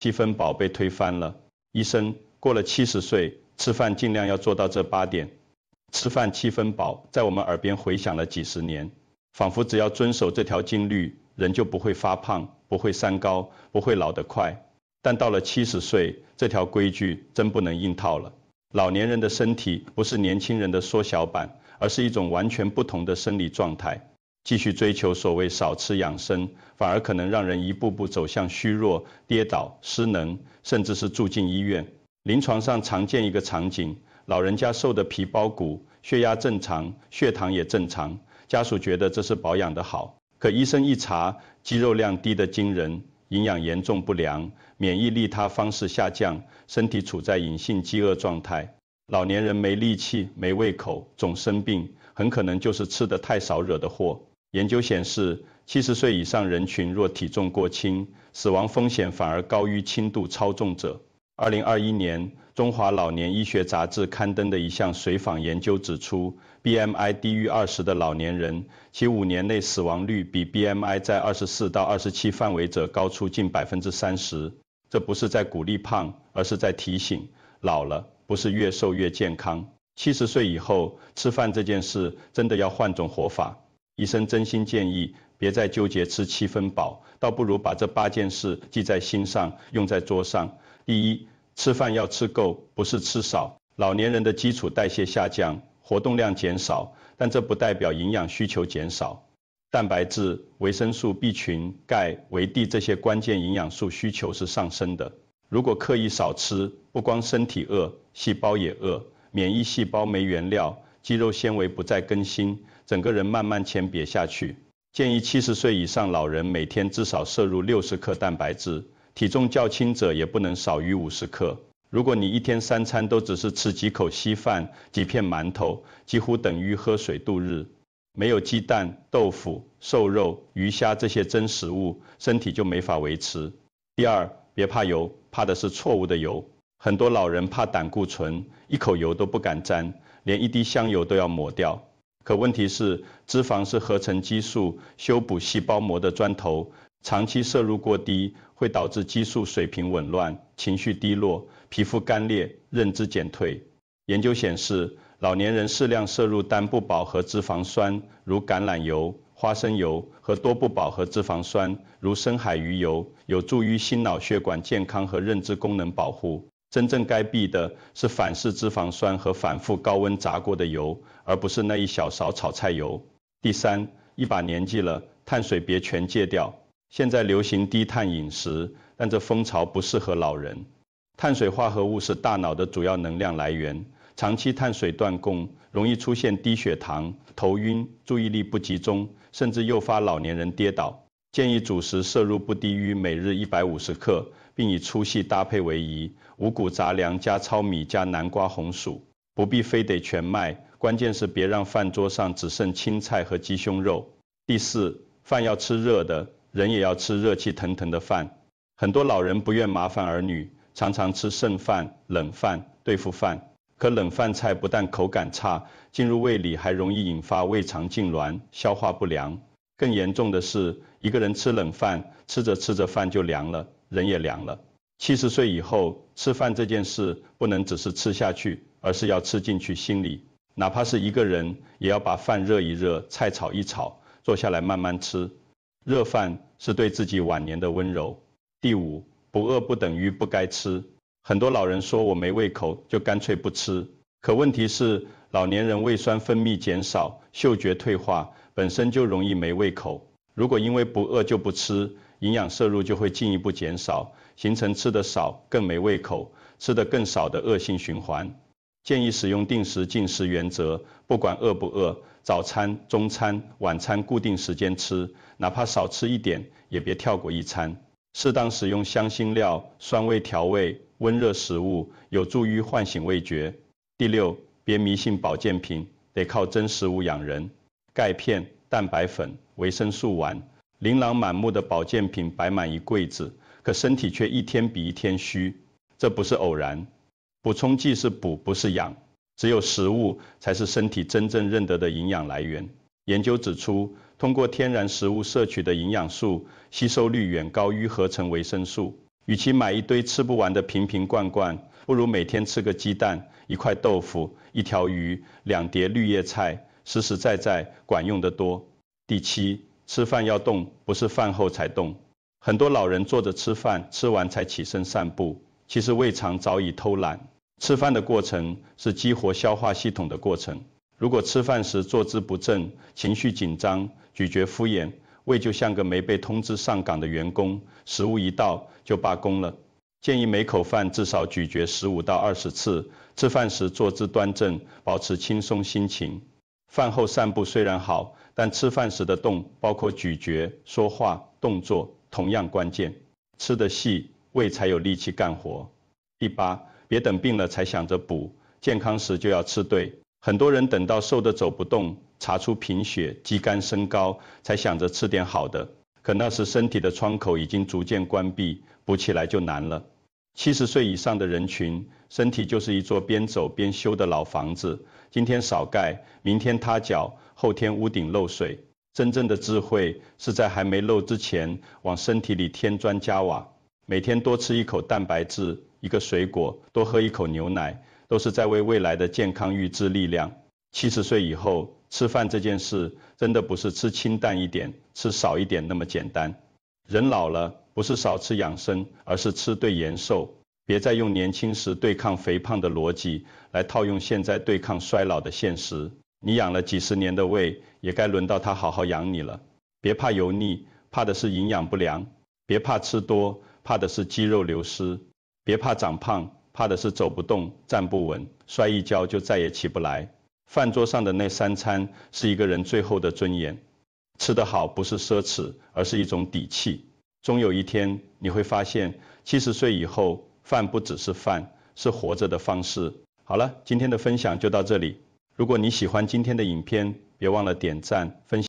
7分饱被推翻了。医生，过了70岁，吃饭尽量要做到这8点。吃饭7分饱，在我们耳边回响了几十年，仿佛只要遵守这条金律，人就不会发胖，不会三高，不会老得快。但到了70岁，这条规矩真不能硬套了。老年人的身体不是年轻人的缩小版，而是一种完全不同的生理状态。继续追求所谓少吃养生，反而可能让人一步步走向虚弱、跌倒、失能，甚至是住进医院。临床上常见一个场景，老人家瘦得皮包骨，血压正常，血糖也正常，家属觉得这是保养得好，可医生一查，肌肉量低得惊人，营养严重不良，免疫利他方式下降，身体处在隐性饥饿状态。老年人没力气、没胃口，总生病，很可能就是吃得太少惹的祸。研究显示，70岁以上人群若体重过轻，死亡风险反而高于轻度超重者。2021年，中华老年医学杂志刊登的一项随访研究指出 ，BMI 低于20的老年人，其5年内死亡率比 BMI 在24到27范围者高出近30%。这不是在鼓励胖，而是在提醒，老了不是越瘦越健康。70岁以后，吃饭这件事真的要换种活法。医生真心建议，别再纠结吃7分饱，倒不如把这8件事记在心上，用在桌上。第一，吃饭要吃够，不是吃少。老年人的基础代谢下降，活动量减少，但这不代表营养需求减少。蛋白质、维生素 B 群、钙、维 D 这些关键营养素需求是上升的。如果刻意少吃，不光身体饿，细胞也饿，免疫细胞没原料，肌肉纤维不再更新，整个人慢慢浅瘪下去。建议70岁以上老人每天至少摄入60克蛋白质，体重较轻者也不能少于50克。如果你一天3餐都只是吃几口稀饭、几片馒头，几乎等于喝水度日。没有鸡蛋、豆腐、瘦肉、鱼虾这些真食物，身体就没法维持。第二，别怕油，怕的是错误的油。很多老人怕胆固醇，一口油都不敢沾，连一滴香油都要抹掉。可问题是，脂肪是合成激素、修补细胞膜的砖头，长期摄入过低，会导致激素水平紊乱、情绪低落、皮肤干裂、认知减退。研究显示，老年人适量摄入单不饱和脂肪酸，如橄榄油、花生油和多不饱和脂肪酸，如深海鱼油，有助于心脑血管健康和认知功能保护。真正该避的是反式脂肪酸和反复高温炸过的油，而不是那一小勺炒菜油。第三，一把年纪了，碳水别全戒掉。现在流行低碳饮食，但这风潮不适合老人。碳水化合物是大脑的主要能量来源，长期碳水断供容易出现低血糖、头晕、注意力不集中，甚至诱发老年人跌倒。建议主食摄入不低于每日150克，并以粗细搭配为宜，五谷杂粮加糙米加南瓜红薯，不必非得全麦，关键是别让饭桌上只剩青菜和鸡胸肉。第四，饭要吃热的，人也要吃热气腾腾的饭。很多老人不愿麻烦儿女，常常吃剩饭、冷饭、对付饭。可冷饭菜不但口感差，进入胃里还容易引发胃肠痉挛、消化不良。更严重的是，一个人吃冷饭，吃着吃着饭就凉了，人也凉了。70岁以后，吃饭这件事不能只是吃下去，而是要吃进去心里。哪怕是一个人，也要把饭热一热，菜炒一炒，坐下来慢慢吃。热饭是对自己晚年的温柔。第五，不饿不等于不该吃。很多老人说我没胃口，就干脆不吃。可问题是，老年人胃酸分泌减少，嗅觉退化，本身就容易没胃口。如果因为不饿就不吃，营养摄入就会进一步减少，形成吃得少更没胃口，吃得更少的恶性循环。建议使用定时进食原则，不管饿不饿，早餐、中餐、晚餐固定时间吃，哪怕少吃一点，也别跳过一餐。适当使用香辛料、酸味调味、温热食物，有助于唤醒味觉。第六，别迷信保健品，得靠真食物养人。钙片、蛋白粉、维生素丸，琳琅满目的保健品摆满一柜子，可身体却一天比一天虚，这不是偶然。补充剂是补，不是养，只有食物才是身体真正认得的营养来源。研究指出，通过天然食物摄取的营养素，吸收率远高于合成维生素。与其买一堆吃不完的瓶瓶罐罐，不如每天吃个鸡蛋、一块豆腐、一条鱼、2碟绿叶菜，实实在在，管用得多。第7，吃饭要动，不是饭后才动。很多老人坐着吃饭，吃完才起身散步，其实胃肠早已偷懒。吃饭的过程是激活消化系统的过程。如果吃饭时坐姿不正、情绪紧张、咀嚼敷衍，胃就像个没被通知上岗的员工，食物一到就罢工了。建议每口饭至少咀嚼15到20次，吃饭时坐姿端正，保持轻松心情。饭后散步虽然好，但吃饭时的动，包括咀嚼、说话、动作，同样关键。吃得细，胃才有力气干活。第8，别等病了才想着补，健康时就要吃对。很多人等到瘦得走不动，查出贫血、肌酐升高，才想着吃点好的，可那时身体的窗口已经逐渐关闭，补起来就难了。70岁以上的人群，身体就是一座边走边修的老房子，今天少盖，明天塌脚，后天屋顶漏水。真正的智慧是在还没漏之前，往身体里添砖加瓦。每天多吃一口蛋白质，一个水果，多喝一口牛奶，都是在为未来的健康预支力量。70岁以后，吃饭这件事真的不是吃清淡一点，吃少一点那么简单。人老了，不是少吃养生，而是吃对延寿。别再用年轻时对抗肥胖的逻辑，来套用现在对抗衰老的现实。你养了几十年的胃，也该轮到它好好养你了。别怕油腻，怕的是营养不良；别怕吃多，怕的是肌肉流失；别怕长胖，怕的是走不动、站不稳，摔一跤就再也起不来。饭桌上的那3餐是一个人最后的尊严。吃得好不是奢侈，而是一种底气。终有一天，你会发现，70岁以后，饭不只是饭，是活着的方式。好了，今天的分享就到这里。如果你喜欢今天的影片，别忘了点赞、分享。